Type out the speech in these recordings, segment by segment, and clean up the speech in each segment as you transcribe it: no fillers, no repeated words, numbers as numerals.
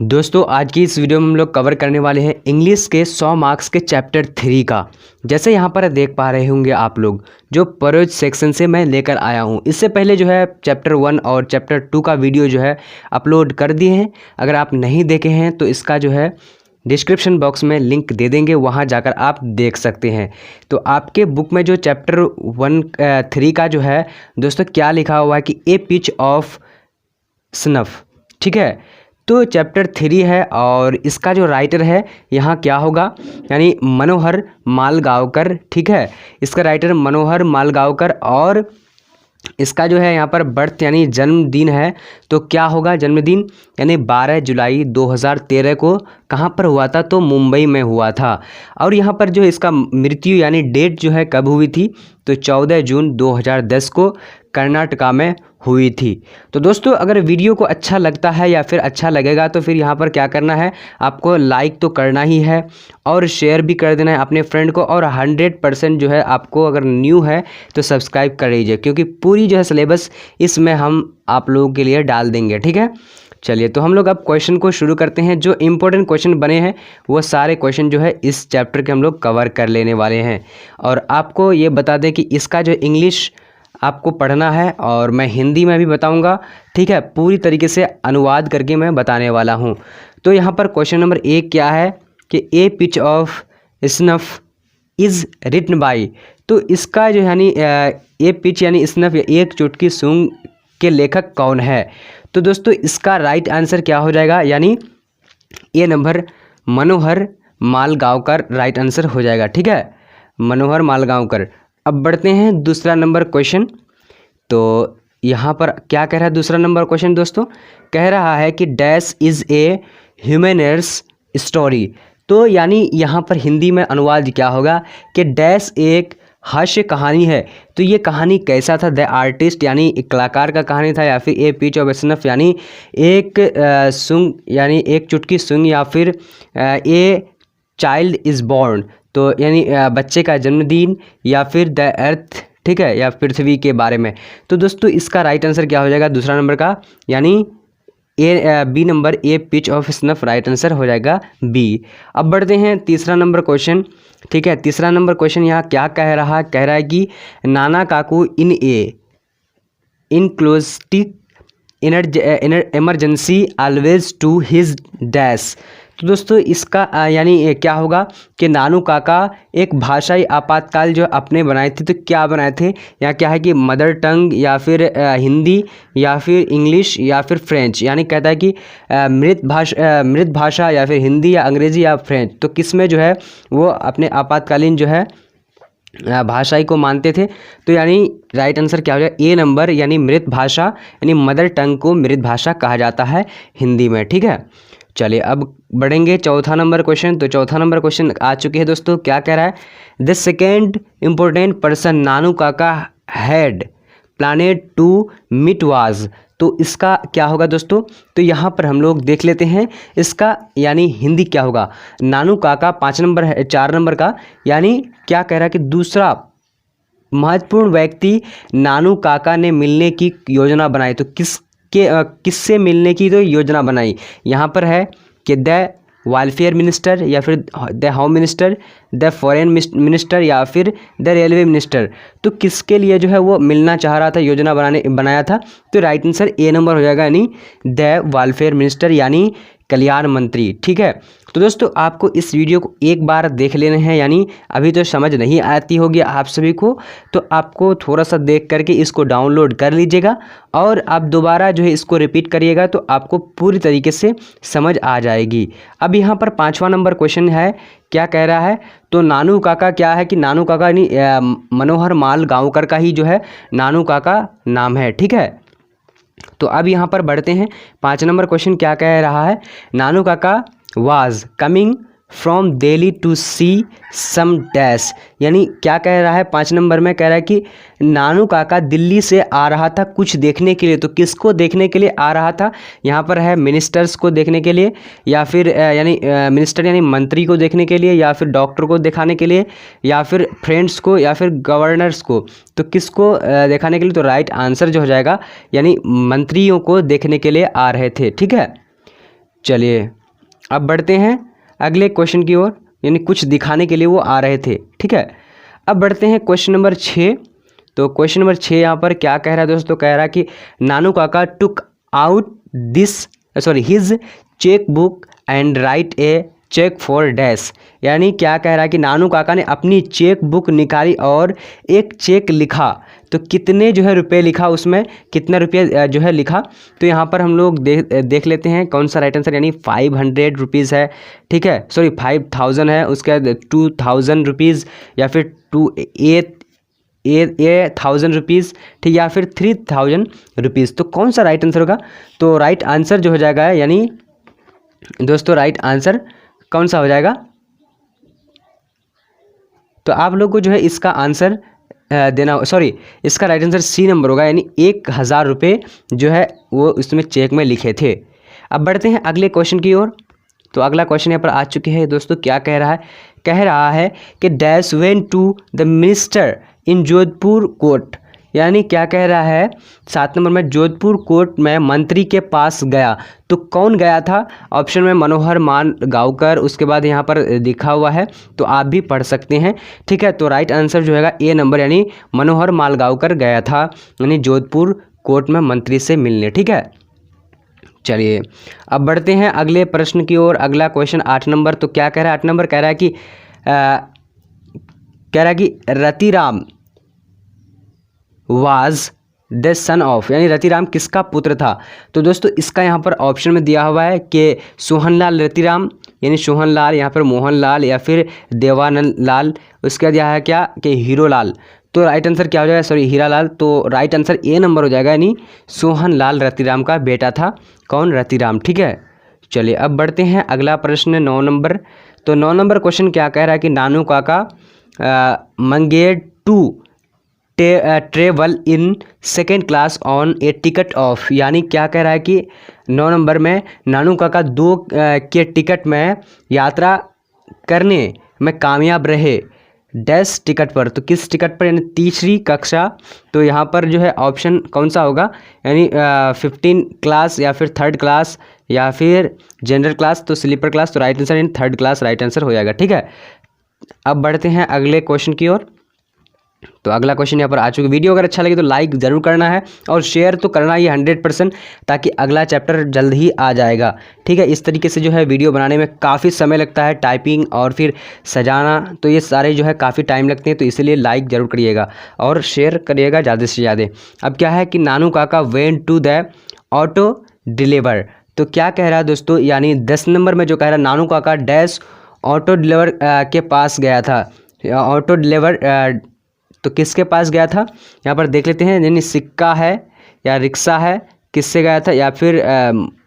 दोस्तों आज की इस वीडियो में हम लोग कवर करने वाले हैं इंग्लिश के 100 मार्क्स के चैप्टर 3 का। जैसे यहाँ पर देख पा रहे होंगे आप लोग, जो परोज सेक्शन से मैं लेकर आया हूँ। इससे पहले जो है चैप्टर 1 और चैप्टर 2 का वीडियो जो है अपलोड कर दिए हैं। अगर आप नहीं देखे हैं तो इसका जो है डिस्क्रिप्शन बॉक्स में लिंक दे देंगे, वहाँ जाकर आप देख सकते हैं। तो आपके बुक में जो चैप्टर 3 का जो है दोस्तों क्या लिखा हुआ है कि ए पिच ऑफ स्नफ, ठीक है। तो चैप्टर 3 है और इसका जो राइटर है यहाँ क्या होगा, यानी मनोहर मालगांवकर, ठीक है। इसका राइटर मनोहर मालगांवकर और इसका जो है यहाँ पर बर्थ यानी जन्मदिन है। तो क्या होगा जन्मदिन, यानी 12 जुलाई 2013 को कहाँ पर हुआ था, तो मुंबई में हुआ था। और यहाँ पर जो इसका मृत्यु यानी डेट जो है कब हुई थी, तो 14 जून 2010 को कर्नाटका में हुई थी। तो दोस्तों अगर वीडियो को अच्छा लगता है या फिर अच्छा लगेगा तो फिर यहाँ पर क्या करना है, आपको लाइक तो करना ही है और शेयर भी कर देना है अपने फ्रेंड को। और 100% जो है आपको अगर न्यू है तो सब्सक्राइब कर लीजिए, क्योंकि पूरी जो है सिलेबस इसमें हम आप लोगों के लिए डाल देंगे, ठीक है। चलिए तो हम लोग अब क्वेश्चन को शुरू करते हैं। जो इम्पोर्टेंट क्वेश्चन बने हैं वो सारे क्वेश्चन जो है इस चैप्टर के हम लोग कवर कर लेने वाले हैं। और आपको ये बता दें कि इसका जो इंग्लिश आपको पढ़ना है और मैं हिंदी में भी बताऊंगा, ठीक है। पूरी तरीके से अनुवाद करके मैं बताने वाला हूं। तो यहाँ पर क्वेश्चन नंबर 1 क्या है कि a pinch of snuff is written by. तो इसका जो यानी ए पिच यानी स्नफ या एक चुटकी सूंघ के लेखक कौन है। तो दोस्तों इसका राइट आंसर क्या हो जाएगा, यानी ए नंबर मनोहर मालगांवकर राइट आंसर हो जाएगा, ठीक है। मनोहर मालगांवकर। अब बढ़ते हैं दूसरा नंबर क्वेश्चन। तो यहाँ पर क्या कह रहा है दूसरा नंबर क्वेश्चन दोस्तों, कह रहा है कि डैश इज़ ए ह्यूमनर्स स्टोरी। तो यानी यहाँ पर हिंदी में अनुवाद क्या होगा कि डैश एक हास्य कहानी है। तो ये कहानी कैसा था, द आर्टिस्ट यानी एक कलाकार का कहानी था, या फिर ए पिच ऑफ स्नफ यानी एक सूंघ यानी एक चुटकी सूंघ, या फिर ए चाइल्ड इज़ बॉर्न तो यानी बच्चे का जन्मदिन, या फिर द अर्थ, ठीक है, या पृथ्वी के बारे में। तो दोस्तों इसका राइट आंसर क्या हो जाएगा दूसरा नंबर का, यानी B number a pinch of snuff right answer हो जाएगा बी। अब बढ़ते हैं तीसरा नंबर क्वेश्चन, ठीक है। तीसरा नंबर क्वेश्चन यहाँ क्या कह रहा है कि नाना काकू इन ए इनक्लोस्टिक emergency always to his dash. तो दोस्तों इसका यानी क्या होगा कि नानू काका एक भाषाई आपातकाल जो अपने बनाए थे। तो क्या बनाए थे, यहाँ क्या है कि मदर टंग, या फिर हिंदी, या फिर इंग्लिश, या फिर फ्रेंच। यानी कहता है कि मृत भाषा या फिर हिंदी या अंग्रेज़ी या फ्रेंच। तो किस में जो है वो अपने आपातकालीन जो है भाषाई को मानते थे। तो यानी राइट आंसर क्या हो जाएगा, ए नंबर यानी मृत भाषा, यानी मदर टंग को मृत भाषा कहा जाता है हिंदी में, ठीक है। चलिए अब बढ़ेंगे चौथा नंबर क्वेश्चन। तो चौथा नंबर क्वेश्चन आ चुके हैं दोस्तों। क्या कह रहा है, the second important person Nanu Kaka had planned to meet was. तो इसका क्या होगा दोस्तों, तो यहाँ पर हम लोग देख लेते हैं इसका यानी हिंदी क्या होगा। नानू काका 5 नंबर है 4 नंबर का, यानी क्या कह रहा है कि दूसरा महत्वपूर्ण व्यक्ति नानू काका ने मिलने की योजना बनाई। तो किससे मिलने की तो योजना बनाई, यहाँ पर है कि द वेलफेयर मिनिस्टर, या फिर the home minister, the foreign minister, या फिर द रेलवे मिनिस्टर। तो किसके लिए जो है वो मिलना चाह रहा था, योजना बनाया था। तो राइट आंसर ए नंबर हो जाएगा, यानी द वेलफेयर मिनिस्टर यानी कल्याण मंत्री, ठीक है। तो दोस्तों आपको इस वीडियो को एक बार देख लेने हैं, यानी अभी तो समझ नहीं आती होगी आप सभी को, तो आपको थोड़ा सा देख करके इसको डाउनलोड कर लीजिएगा और आप दोबारा जो है इसको रिपीट करिएगा तो आपको पूरी तरीके से समझ आ जाएगी। अब यहाँ पर 5वां नंबर क्वेश्चन है, क्या कह रहा है, तो नानू काका क्या है कि नानू काका यानी मनोहर मालगांवकर का ही जो है नानू काका नाम है, ठीक है। तो अब यहाँ पर बढ़ते हैं 5 नंबर क्वेश्चन क्या कह रहा है, Nanu Kaka was coming from Delhi to see some dash. यानी क्या कह रहा है 5 नंबर में, कह रहा है कि नानू काका दिल्ली से आ रहा था कुछ देखने के लिए। तो किसको देखने के लिए आ रहा था, यहाँ पर है मिनिस्टर्स को देखने के लिए, या फिर यानी मिनिस्टर यानी मंत्री को देखने के लिए, या फिर डॉक्टर को दिखाने के लिए, या फिर फ्रेंड्स को, या फिर गवर्नर्स को। तो किसको दिखाने के लिए, तो राइट आंसर जो हो जाएगा यानी मंत्रियों को देखने के लिए आ रहे थे, ठीक है। चलिए अब बढ़ते हैं अगले क्वेश्चन की ओर, यानी कुछ दिखाने के लिए वो आ रहे थे, ठीक है। अब बढ़ते हैं क्वेश्चन नंबर 6। तो क्वेश्चन नंबर 6 यहाँ पर क्या कह रहा है दोस्तों, कह रहा है कि Nanu Kaka took out his cheque book and write a cheque for dash. यानी क्या कह रहा है कि नानू काका ने अपनी चेक बुक निकाली और एक चेक लिखा, तो कितने जो है रुपए लिखा, उसमें कितना रुपया जो है लिखा। तो यहाँ पर हम लोग देख लेते हैं कौन सा राइट आंसर, यानी 500 रुपीज़ है, ठीक है, सॉरी 5000 है, उसके बाद 2000 रुपीज़ या फिर 1000 रुपीज़, ठीक, या फिर 3000 रुपीज़। तो कौन सा राइट आंसर होगा, तो राइट आंसर जो हो जाएगा, यानी दोस्तों राइट आंसर कौन सा हो जाएगा, तो आप लोग को जो है इसका आंसर देना, सॉरी इसका राइट आंसर सी नंबर होगा, यानी 1000 रुपये जो है वो उसमें चेक में लिखे थे। अब बढ़ते हैं अगले क्वेश्चन की ओर। तो अगला क्वेश्चन यहाँ पर आ चुके हैं दोस्तों, क्या कह रहा है कि dash went to the minister in Jodhpur court. यानी क्या कह रहा है, 7 नंबर में जोधपुर कोर्ट में मंत्री के पास गया, तो कौन गया था। ऑप्शन में मनोहर मान गांवकर, उसके बाद यहाँ पर लिखा हुआ है, तो आप भी पढ़ सकते हैं, ठीक है। तो राइट आंसर जो है ए नंबर, यानी मनोहर माल गांवकर गया था, यानी जोधपुर कोर्ट में मंत्री से मिलने, ठीक है। चलिए अब बढ़ते हैं अगले प्रश्न की ओर। अगला क्वेश्चन 8 नंबर। तो क्या कह रहा है 8 नंबर, कह रहा है कि Ratiram was the son of, यानी रतिराम किसका पुत्र था। तो दोस्तों इसका यहाँ पर ऑप्शन में दिया हुआ है कि सोहनलाल रतिराम, यानी सोहनलाल, यहाँ पर मोहनलाल या फिर देवानंद लाल, उसके बाद यहाँ है क्या कि हीरोलाल। तो राइट आंसर क्या हो जाएगा, सॉरी हीरालाल। तो राइट आंसर ए नंबर हो जाएगा, यानी सोहनलाल रतिराम का बेटा था कौन, रतिराम, ठीक है। चलिए अब बढ़ते हैं अगला प्रश्न 9 नंबर। तो 9 नंबर क्वेश्चन क्या कह रहा है कि नानू काका मंगेर to travel in second class on a ticket of. यानी क्या कह रहा है कि 9 नंबर में नानू काका 2 के टिकट में यात्रा करने में कामयाब रहे, डैश टिकट पर। तो किस टिकट पर, यानी तीसरी कक्षा। तो यहाँ पर जो है ऑप्शन कौन सा होगा, यानी 15 क्लास या फिर 3rd क्लास या फिर जनरल क्लास, तो स्लीपर क्लास। तो राइट आंसर यानी 3rd क्लास राइट आंसर हो जाएगा, ठीक है। अब बढ़ते हैं अगले क्वेश्चन की ओर। तो अगला क्वेश्चन यहाँ पर आ चुका है। वीडियो अगर अच्छा लगे तो लाइक ज़रूर करना है और शेयर तो करना ही 100%, ताकि अगला चैप्टर जल्द ही आ जाएगा, ठीक है। इस तरीके से जो है वीडियो बनाने में काफ़ी समय लगता है, टाइपिंग और फिर सजाना, तो ये सारे जो है काफ़ी टाइम लगते हैं, तो इसलिए लाइक ज़रूर करिएगा और शेयर करिएगा ज़्यादा से ज़्यादा। अब क्या है कि Nanu Kaka went to the auto deliver. तो क्या कह रहा है दोस्तों, यानी 10 नंबर में जो कह रहा है नानू काका डैश ऑटो डिलीवर के पास गया था। ऑटो डिलीवर तो किसके पास गया था, यहाँ पर देख लेते हैं, यानी सिक्का है या रिक्शा है, किससे गया था, या फिर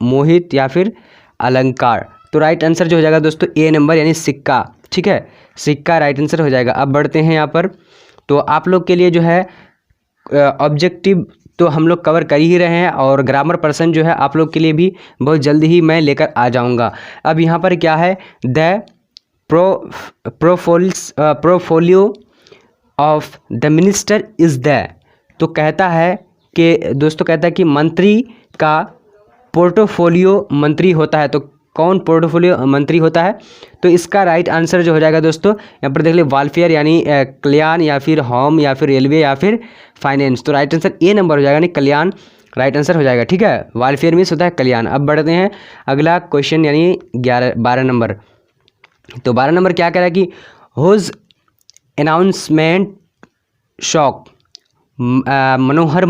मोहित या फिर अलंकार। तो राइट आंसर जो हो जाएगा दोस्तों ए नंबर, यानी सिक्का, ठीक है, सिक्का राइट आंसर हो जाएगा। अब बढ़ते हैं यहाँ पर। तो आप लोग के लिए जो है ऑब्जेक्टिव तो हम लोग कवर कर ही रहे हैं, और ग्रामर पर्सन जो है आप लोग के लिए भी बहुत जल्दी ही मैं लेकर आ जाऊँगा। अब यहाँ पर क्या है, the portfolio of the minister is the. तो कहता है कि दोस्तों, कहता है कि मंत्री का पोर्टफोलियो मंत्री होता है। तो कौन पोर्टफोलियो मंत्री होता है, तो इसका राइट आंसर जो हो जाएगा दोस्तों, यहाँ पर देख ले, वेलफेयर यानी कल्याण, या फिर होम, या फिर रेलवे, या फिर फाइनेंस। तो राइट आंसर ए नंबर हो जाएगा, यानी कल्याण राइट आंसर हो जाएगा, ठीक है। वेलफेयर मीन्स होता है कल्याण। अब बढ़ते हैं अगला क्वेश्चन, यानी 12 नंबर। तो 12 नंबर क्या कह रहा है कि हुज अनाउंसमेंट शॉक मनोहर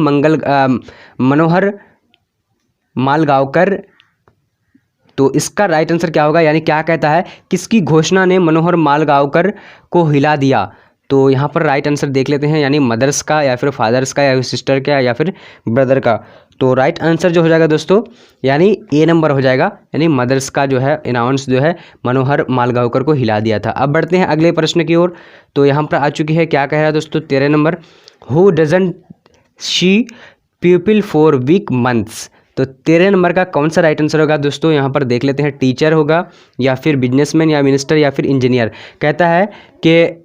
मालगांवकर। तो इसका राइट आंसर क्या होगा, यानी क्या कहता है, किसकी घोषणा ने मनोहर मालगांवकर को हिला दिया। तो यहाँ पर राइट आंसर देख लेते हैं, यानी मदर्स का, या फिर फादर्स का, या फिर सिस्टर का, या फिर ब्रदर का। तो राइट आंसर जो हो जाएगा दोस्तों, यानी ए नंबर हो जाएगा, यानी मदर्स का जो है अनाउंस जो है मनोहर मालगांवकर को हिला दिया था। अब बढ़ते हैं अगले प्रश्न की ओर। तो यहाँ पर आ चुकी है, क्या कह रहा है दोस्तों 13 number, who doesn't see people for week months. तो 13 नंबर का कौन सा राइट आंसर होगा दोस्तों, यहाँ पर देख लेते हैं, टीचर होगा, या फिर बिजनेसमैन, या मिनिस्टर, या फिर इंजीनियर। कहता है कि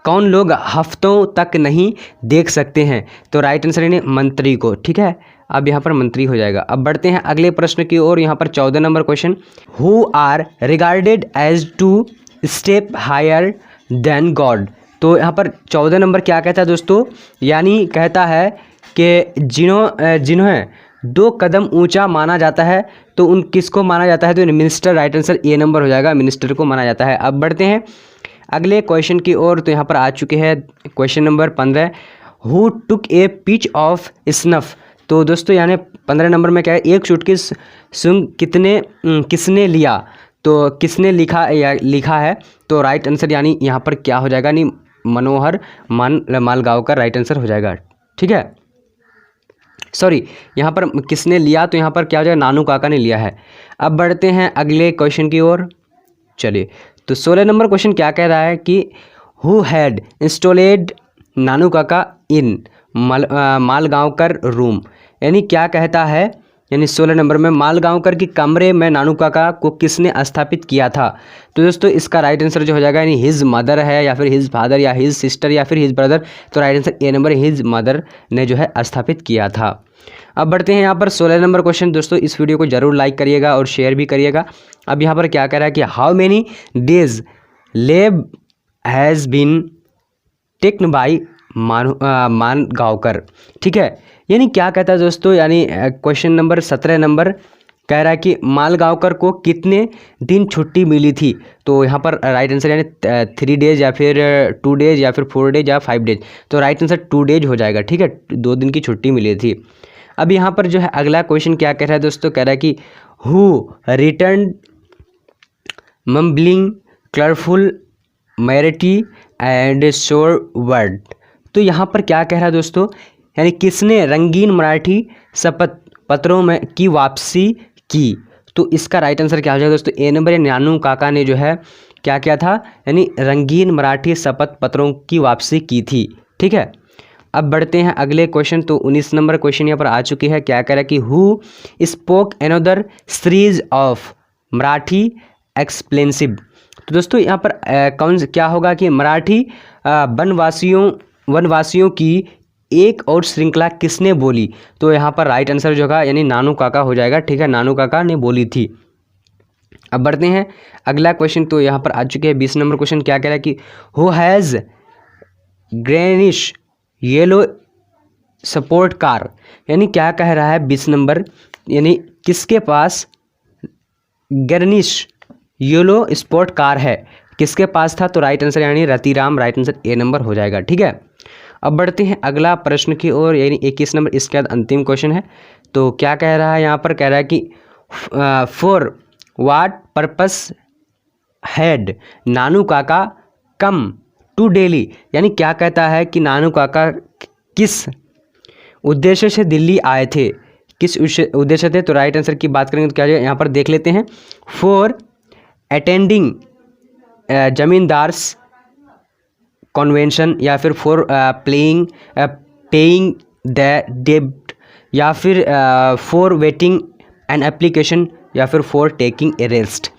कौन लोग हफ्तों तक नहीं देख सकते हैं। तो राइट आंसर यानी मंत्री को, ठीक है। अब यहाँ पर मंत्री हो जाएगा। अब बढ़ते हैं अगले प्रश्न की ओर। यहाँ पर 14 number question, who are regarded as two step higher than God. तो यहाँ पर 14 नंबर क्या कहता है दोस्तों, यानी कहता है कि जिन्हें 2 कदम ऊंचा माना जाता है, तो उन किसको माना जाता है, तो minister. Right answer A number हो जाएगा, मिनिस्टर को माना जाता है। अब बढ़ते हैं अगले क्वेश्चन की ओर। तो यहाँ पर आ चुके हैं question number 15, who took A pinch of snuff. तो दोस्तों यानी 15 नंबर में क्या है, एक चुटकी सुंघ किसने लिया, तो किसने लिखा है, तो राइट आंसर यानी यहाँ पर क्या हो जाएगा, यानी मनोहर मालगांवकर राइट आंसर हो जाएगा। ठीक है, सॉरी यहाँ पर किसने लिया, तो यहाँ पर क्या हो जाएगा, नानू काका ने लिया है। अब बढ़ते हैं अगले क्वेश्चन की ओर। चलिए, तो 16 नंबर क्वेश्चन क्या कह रहा है कि हु हैड इंस्टॉलेड नानू काका इन मालगांवकर रूम। यानी क्या कहता है, यानी 16 नंबर में मालगांवकर के कमरे में नानू काका को किसने स्थापित किया था। तो दोस्तों इसका राइट आंसर जो हो जाएगा, यानी हिज मदर है, या फिर हिज फादर, या हिज सिस्टर, या फिर हिज ब्रदर। तो right answer A number, his mother ने जो है स्थापित किया था। अब बढ़ते हैं यहाँ पर 16 नंबर क्वेश्चन। दोस्तों इस वीडियो को जरूर लाइक करिएगा और शेयर भी करिएगा। अब यहाँ पर क्या कह रहा है कि how many days lab has been taken by Malgaonkar. ठीक है, यानी क्या कहता है दोस्तों, यानी क्वेश्चन नंबर 17 नंबर कह रहा है कि मालगांवकर को कितने दिन छुट्टी मिली थी। तो यहाँ पर राइट आंसर यानी 3 डेज, या फिर 2 डेज, या फिर 4 डेज, या 5 डेज। तो राइट आंसर 2 डेज हो जाएगा। ठीक है, 2 दिन की छुट्टी मिली थी। अब यहाँ पर जो है अगला क्वेश्चन क्या कह रहा है दोस्तों, कह रहा है कि हु रिटर्न मम्बलिंग कलरफुल मैरिटी एंड शोर वर्ड। तो यहाँ पर क्या कह रहा है दोस्तों, यानी किसने रंगीन मराठी शपथ पत्रों में की वापसी की। तो इसका राइट आंसर क्या हो जाएगा दोस्तों, ए नंबर, नानू काका ने जो है क्या किया था, यानी रंगीन मराठी शपथ पत्रों की वापसी की थी। ठीक है, अब बढ़ते हैं अगले क्वेश्चन। तो 19 नंबर क्वेश्चन यहाँ पर आ चुकी है। क्या कह रहा है कि who spoke another series of Marathi एक्सप्लेंसिव। तो दोस्तों यहाँ पर क्या होगा कि मराठी वनवासियों की एक और श्रृंखला किसने बोली। तो यहाँ पर राइट आंसर जो होगा, यानी नानू काका हो जाएगा। ठीक है, नानू काका ने बोली थी। अब बढ़ते हैं अगला क्वेश्चन। तो यहाँ पर आ चुके हैं 20 नंबर क्वेश्चन। क्या कह रहा है कि who has greenish yellow support car. यानी क्या कह रहा है 20 नंबर, यानी किसके पास ग्रेनिश येलो स्पोर्ट कार है, किसके पास था। तो राइट आंसर यानी Ratiram, right answer A number हो जाएगा। ठीक है, अब बढ़ते हैं अगला प्रश्न की ओर, यानी 21 नंबर, इसके बाद अंतिम क्वेश्चन है। तो क्या कह रहा है यहाँ पर, कह रहा है कि फॉर व्हाट पर्पस हैड नानू काका कम टू दिल्ली। यानी क्या कहता है कि नानू काका किस उद्देश्य से दिल्ली आए थे, किस उद्देश्य थे। तो राइट आंसर की बात करेंगे तो क्या यहाँ पर देख लेते हैं, फॉर अटेंडिंग जमींदार्स कन्वेंशन, या फिर फॉर पेइंग द डेब्ट, या फिर फॉर वेटिंग एन एप्लीकेशन, या फिर फॉर टेकिंग ए रेस्ट।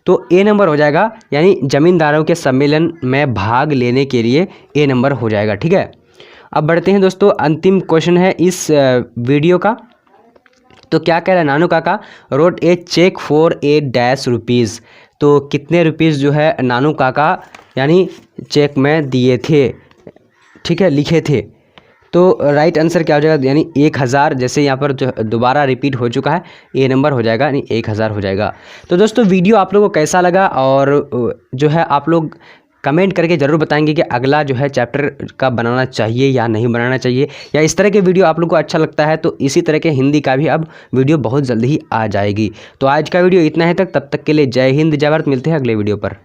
तो ए नंबर हो जाएगा, यानी जमींदारों के सम्मेलन में भाग लेने के लिए ए नंबर हो जाएगा। ठीक है, अब बढ़ते हैं दोस्तों, अंतिम क्वेश्चन है इस वीडियो का। तो क्या कह रहा है, नानू काका रोट ए चेक फॉर ₹8। तो कितने रुपीज़ जो है नानू काका यानी चेक में दिए थे। ठीक है, लिखे थे। तो राइट आंसर क्या हो जाएगा, यानी 1000। जैसे यहाँ पर जो दोबारा रिपीट हो चुका है, ए नंबर हो जाएगा, यानी 1000 हो जाएगा। तो दोस्तों वीडियो आप लोगों को कैसा लगा, और जो है आप लोग कमेंट करके ज़रूर बताएंगे कि अगला जो है चैप्टर का बनाना चाहिए या नहीं बनाना चाहिए, या इस तरह के वीडियो आप लोग को अच्छा लगता है तो इसी तरह के हिंदी का भी अब वीडियो बहुत जल्दी ही आ जाएगी। तो आज का वीडियो इतना है तक, तब तक के लिए जय हिंद जय भारत। मिलते हैं अगले वीडियो पर।